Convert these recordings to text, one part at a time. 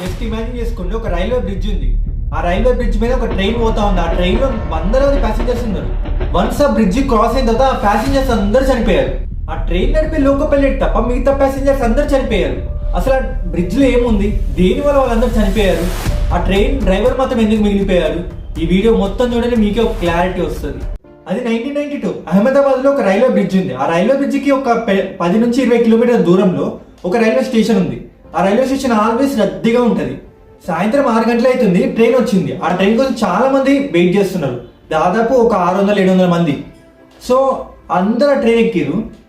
Just imagine చేసుకోండి, ఒక railway bridge ఉంది. ఆ రైల్వే బ్రిడ్జ్ మీద ఒక ట్రైన్ పోతా ఉంది. ఆ ట్రైన్ లో వందలాది ప్యాసింజర్స్ ఉన్నారు. వన్స్ ఆ బ్రిడ్జ్ క్రాస్ అయిన తర్వాత ఆ ప్యాసింజర్స్ అందరూ చనిపోయారు. ఆ ట్రైన్ నడిపే లోకో పైలట్ తప్ప మిగతా ప్యాసింజర్స్ అందరూ చనిపోయారు. అసలు ఆ బ్రిడ్జ్ లో ఏముంది, దేని వల్ల వాళ్ళందరూ చనిపోయారు, ఆ ట్రైన్ డ్రైవర్ మాత్రం ఎందుకు మిగిలిపోయారు? ఈ వీడియో మొత్తం చూడండి, మీకే ఒక క్లారిటీ వస్తుంది. అది 1992 అహ్మదాబాద్ లో ఒక రైల్వే బ్రిడ్జ్ ఉంది. ఆ రైల్వే బ్రిడ్జ్ కి ఒక 10 నుంచి 20 కిలోమీటర్ల దూరంలో ఒక రైల్వే స్టేషన్ ఉంది. ఆ రైల్వే స్టేషన్ ఆల్వేస్ రద్దీగా ఉంటది. సాయంత్రం 6 గంటలు అవుతుంది, ట్రైన్ వచ్చింది. ఆ ట్రైన్ కోసం చాలా మంది వెయిట్ చేస్తున్నారు, దాదాపు ఒక 600-700 మంది. సో అందరూ ఆ ట్రైన్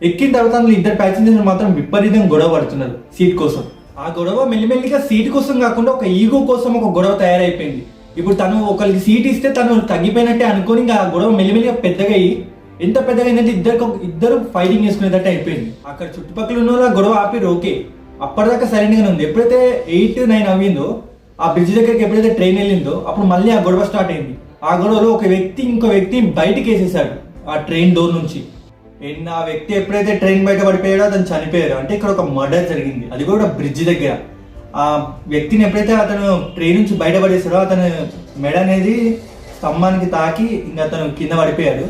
ఎక్కిన తర్వాత అందులో ఇద్దరు ప్యాసింజర్స్ మాత్రం విపరీతంగా గొడవ పడుతున్నారు సీట్ కోసం. ఆ గొడవ మెల్లిమెల్లిగా సీట్ కోసం కాకుండా ఒక ఈగో కోసం ఒక గొడవ తయారైపోయింది. ఇప్పుడు తను ఒకరికి సీట్ ఇస్తే తను తగ్గిపోయినట్టే అనుకోని ఇంకా ఆ గొడవ మెల్లిమెల్లిగా పెద్దగా అయ్యి, ఎంత పెద్దగా అయిందంటే ఇద్దరు ఫైటింగ్ చేసుకునేటట్టు అయిపోయింది. అక్కడ చుట్టుపక్కల ఉన్న వాళ్ళు ఆ గొడవ ఆపిరు, ఓకే. అప్పటిదాకా సైలెంట్ గానే ఉంది. ఎప్పుడైతే 8-9 అవ్విందో, ఆ బ్రిడ్జ్ దగ్గరికి ఎప్పుడైతే ట్రైన్ వెళ్ళిందో, అప్పుడు మళ్ళీ ఆ గొడవ స్టార్ట్ అయింది. ఆ గొడవలో ఒక వ్యక్తి ఇంకో వ్యక్తి బయటికి వేసేసాడు ఆ ట్రైన్ డోర్ నుంచి. ఆ వ్యక్తి ఎప్పుడైతే ట్రైన్ బయట పడిపోయాడో అతను చనిపోయారు. అంటే ఇక్కడ ఒక మర్డర్ జరిగింది, అది కూడా బ్రిడ్జ్ దగ్గర. ఆ వ్యక్తిని ఎప్పుడైతే అతను ట్రైన్ నుంచి బయట పడేసాడో, అతను మెడ అనేది స్తంభానికి తాకి ఇంకా అతను కింద పడిపోయాడు.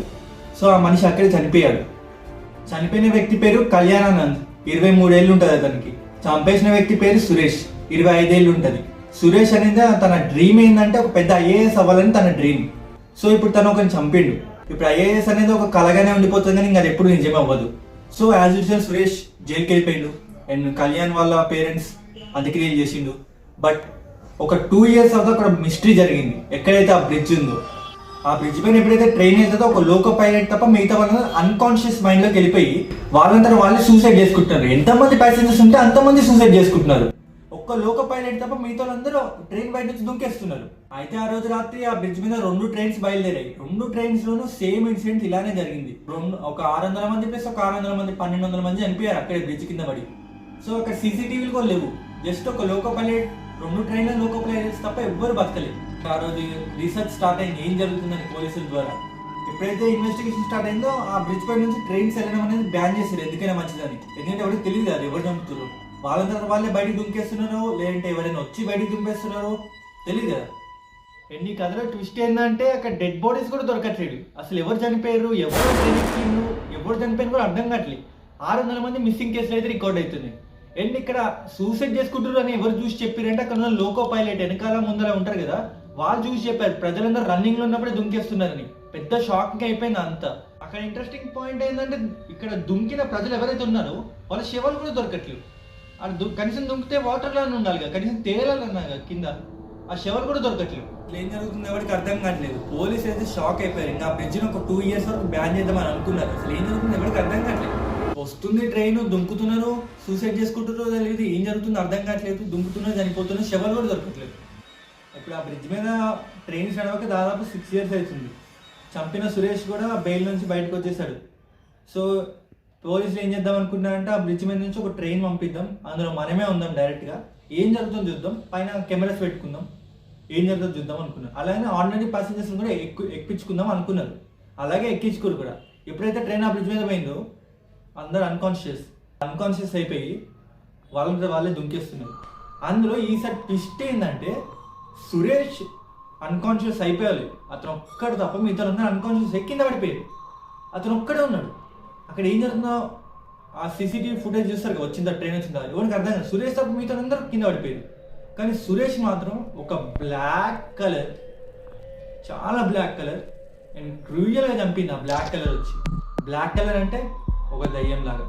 సో ఆ మనిషి అక్కడే చనిపోయాడు. చనిపోయిన వ్యక్తి పేరు కళ్యాణానంద్, 23 ఏళ్ళు ఉంటుంది అతనికి. చంపేసిన వ్యక్తి పేరు సురేష్, 25 ఏళ్ళు ఉంటుంది. సురేష్ అనేది తన డ్రీమ్ ఏంటంటే ఒక పెద్ద ఐఏఎస్ అవ్వాలని తన డ్రీమ్. సో ఇప్పుడు తను ఒకరిని చంపిండు. ఇప్పుడు ఐఏఎస్ అనేది ఒక కలగానే ఉండిపోతుంది, కానీ ఇంకా అది ఎప్పుడు నిజం అవ్వదు. సో యాజ్ యూజువల్ సురేష్ జైలుకి వెళ్ళిపోయిండు. అండ్ కళ్యాణ్ వాళ్ళ పేరెంట్స్ అంత్యక్రియలు చేసిండు. బట్ ఒక 2 ఇయర్స్ తర్వాత అక్కడ మిస్టరీ జరిగింది. ఎక్కడైతే ఆ బ్రిడ్జ్ ఉందో, ఆ బ్రిడ్జ్ పైన ఎప్పుడైతే ట్రైన్ వెళ్తుందో ఒక లోకో పైలట్ తప్ప మిగతా వాళ్ళందరూ అన్కాన్షియస్ మైండ్ లోకి వెళ్ళిపోయి వాళ్ళంతా వాళ్ళు సూసైడ్ చేసుకుంటున్నారు. ఎంతమంది ప్యాసింజర్స్ ఉంటే అంతమంది సూసైడ్ చేసుకుంటున్నారు. ఒక్క లోకో పైలట్ తప్ప మిగతా వాళ్ళందరూ ట్రైన్ బయట నుంచి దుంకేస్తున్నారు. అయితే ఆ రోజు రాత్రి ఆ బ్రిడ్జ్ మీద 2 ట్రైన్స్ బయలుదేరాయి. 2 ట్రైన్స్ లోనూ సేమ్ ఇన్సిడెంట్ ఇలానే జరిగింది. ఒక 600 మంది ప్లస్ ఒక 600 మంది 1200 మంది చనిపోయారు అక్కడే బ్రిడ్జ్ కింద పడి. సో అక్కడ సీసీటీవీలు కూడా లేవు. జస్ట్ ఒక లోకో పైలట్, 2 ట్రైన్ల లోకో పైలట్స్ తప్ప ఎవ్వరు బతకలేదు. ఆ రోజు రీసెర్చ్ స్టార్ట్ అయింది ఏం జరుగుతుందని పోలీసుల ద్వారా. ఎప్పుడైతే ఇన్వెస్టిగేషన్ స్టార్ట్ అయిందో, ఆ బ్రిడ్జ్ పై నుంచి ట్రైన్స్ వెళ్ళడం అనేది బ్యాన్ చేశారు. ఎందుకైనా మంచిదని. ఎందుకంటే ఎవరికి తెలియదు అది ఎవరు చంపుతారు. వాళ్ళ తర్వాత వాళ్ళే బయటికి దుంకేస్తున్నారో, లేదంటే ఎవరైనా వచ్చి బయటికి దుంపేస్తున్నారో తెలియదు కదా. ఎన్ని కథలో ట్విస్ట్ ఏంటంటే అక్కడ డెడ్ బాడీస్ కూడా దొరకట్లేదు. అసలు ఎవరు చనిపోయారు, ఎవరు ట్రైన్ ఎక్కిండ్రు, ఎవరు చనిపోయిన కూడా అర్థం కావట్లేదు. 600 మంది మిస్సింగ్ కేసులు అయితే రికార్డ్ అవుతున్నాయి. అండ్ ఇక్కడ సూసైడ్ చేసుకుంటారు అని ఎవరు చూసి చెప్పారంటే అక్కడ ఉన్న లోకో పైలట్ వెనకాల ముందర ఉంటారు కదా, వాళ్ళు చూసి చెప్పారు ప్రజలందరూ రన్నింగ్ లో ఉన్నప్పుడే దుంకేస్తున్నారని. పెద్ద షాకింగ్ అయిపోయింది అంతా. అక్కడ ఇంట్రెస్టింగ్ పాయింట్ ఏంటంటే ఇక్కడ దుంకిన ప్రజలు ఎవరైతే ఉన్నారో వాళ్ళ శవాలు కూడా దొరకట్లేదు. కనీసం దుంకితే వాటర్ లానే ఉండాలి కదా, కనీసం తేలాలన్నా కదా కింద. ఆ శవాలు కూడా దొరకట్లేదు. ఏం జరుగుతుంది ఎవరికి అర్థం కావట్లేదు. పోలీసు అయితే షాక్ అయిపోయారు. ఇంకా ఆ బ్రిడ్జ్ ఒక 2 ఇయర్స్ వరకు బ్యాన్ చేద్దామని అనుకున్నారు. అసలు ఏం జరుగుతుంది ఎవరికి అర్థం కావట్లేదు. వస్తుంది ట్రైన్, దుంకుతున్నారు, సూసైడ్ చేసుకుంటున్నారో తెలియదు, ఏం జరుగుతుందో అర్థం కావట్లేదు. దుంకుతున్నారు, చనిపోతున్నారు, శవాలు కూడా దొరకట్లేదు. ఇప్పుడు ఆ బ్రిడ్జ్ మీద ట్రైన్ నడవక దాదాపు 6 ఇయర్స్ అవుతుంది. చంపిన సురేష్ కూడా బెయిల్ నుంచి బయటకు వచ్చేసాడు. సో పోలీసులు ఏం చేద్దాం అనుకున్నారంటే ఆ బ్రిడ్జ్ మీద నుంచి ఒక ట్రైన్ పంపిద్దాం, అందులో మనమే ఉందాం, డైరెక్ట్గా ఏం జరుగుతుందో చూద్దాం, పైన కెమెరాస్ పెట్టుకుందాం, ఏం జరుగుతుందో చూద్దాం అనుకున్నారు. అలాగే ఆర్డినరీ ప్యాసింజర్స్ కూడా ఎక్కించుకుందాం అనుకున్నారు. అలాగే ఎక్కించుకోరు కూడా. ఎప్పుడైతే ట్రైన్ ఆ బ్రిడ్జ్ మీద పోయిందో అందరూ అన్కాన్షియస్ అయిపోయి వాళ్ళే దుంకేస్తున్నారు. అందులో ఈసారి ట్విస్ట్ ఏంటంటే సురేష్ అన్కాన్షియస్ అయిపోయాలి. అతను ఒక్కడు తప్ప మిగతా అందరూ అన్కాన్షియస్ కింద పడిపోయారు. అతను ఒక్కడే ఉన్నాడు. అక్కడ ఏం జరుగుతుందో ఆ సీసీటీవీ ఫుటేజ్ చూస్తారు కదా, వచ్చిందా ట్రైన్ వచ్చిందా, ఎవరికి అర్థం కాదు. సురేష్ తప్ప మిగతా అందరూ కింద పడిపోయారు. కానీ సురేష్ మాత్రం ఒక బ్లాక్ కలర్, చాలా బ్లాక్ కలర్ అండ్ క్రూయల్గా చంపింది. ఆ బ్లాక్ కలర్ వచ్చి, బ్లాక్ కలర్ అంటే ఒక దయ్యం లాగా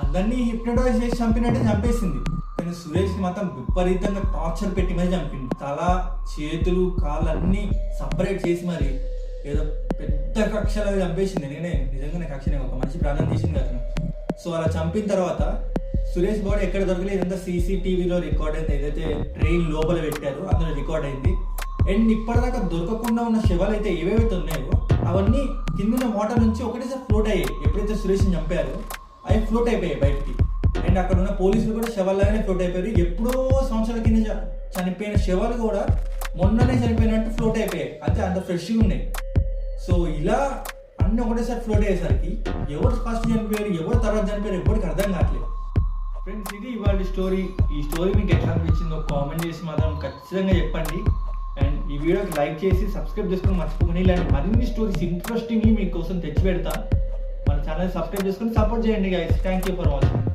అందరినీ హిప్నటైజ్ చేసి చంపినట్టే చంపేసింది. కానీ సురేష్ మాత్రం విపరీతంగా టార్చర్ పెట్టి మరి చంపింది. తల, చేతులు, కాళ్ళు అన్నీ సపరేట్ చేసి మరి ఏదో పెద్ద కక్షలాగా చంపేసింది. నిజంగానే కక్షనే, ఒక మనిషి ప్రాణం తీసింది అతను. సో అలా చంపిన తర్వాత సురేష్ బాడీ ఎక్కడ దొరకలేదు. ఇదంతా సీసీటీవీలో రికార్డ్ అయింది. ఏదైతే ట్రైన్ లోపల పెట్టారో అందులో రికార్డ్ అయింది. అండ్ ఇప్పటిదాకా దొరకకుండా ఉన్న శవాలు అయితే ఏవేవైతే ఉన్నాయో అవన్నీ కింద వాటర్ నుంచి ఒకటేసారి ఫ్లోట్ అయ్యాయి. ఎప్పుడైతే సురేష్ని చంపారో అవి ఫ్లోట్ అయిపోయాయి బయటికి. అండ్ అక్కడ ఉన్న పోలీసులు కూడా శవాల్లాగానే ఫ్లోట్ అయిపోయారు. ఎప్పుడో సంవత్సరాల కింద చనిపోయిన శవాలు కూడా మొన్ననే చనిపోయినట్టు ఫ్లోట్ అయిపోయాయి. అంతే, అంత ఫ్రెష్గా ఉన్నాయి. సో ఇలా అన్నీ ఒకటేసారి ఫ్లోట్ అయ్యేసరికి ఎవరు ఫస్ట్ చనిపోయారు, ఎవరు తర్వాత చనిపోయారు ఎవరికి అర్థం కావట్లేదు. ఫ్రెండ్స్, ఇది ఇవాళ స్టోరీ. ఈ స్టోరీ మీకు ఎట్లా అనిపించిందో కామెంట్ చేసి మాత్రం ఖచ్చితంగా చెప్పండి. అండ్ ఈ వీడియోకి లైక్ చేసి సబ్స్క్రైబ్ చేసుకొని మర్చిపోకండి. ఇలాంటి మరిన్ని స్టోరీస్ ఇంట్రెస్టింగ్లీ మీకోసం తెచ్చి పెడతా. మన ఛానల్ సబ్స్క్రైబ్ చేసుకొని సపోర్ట్ చేయండి guys. Thank you for watching.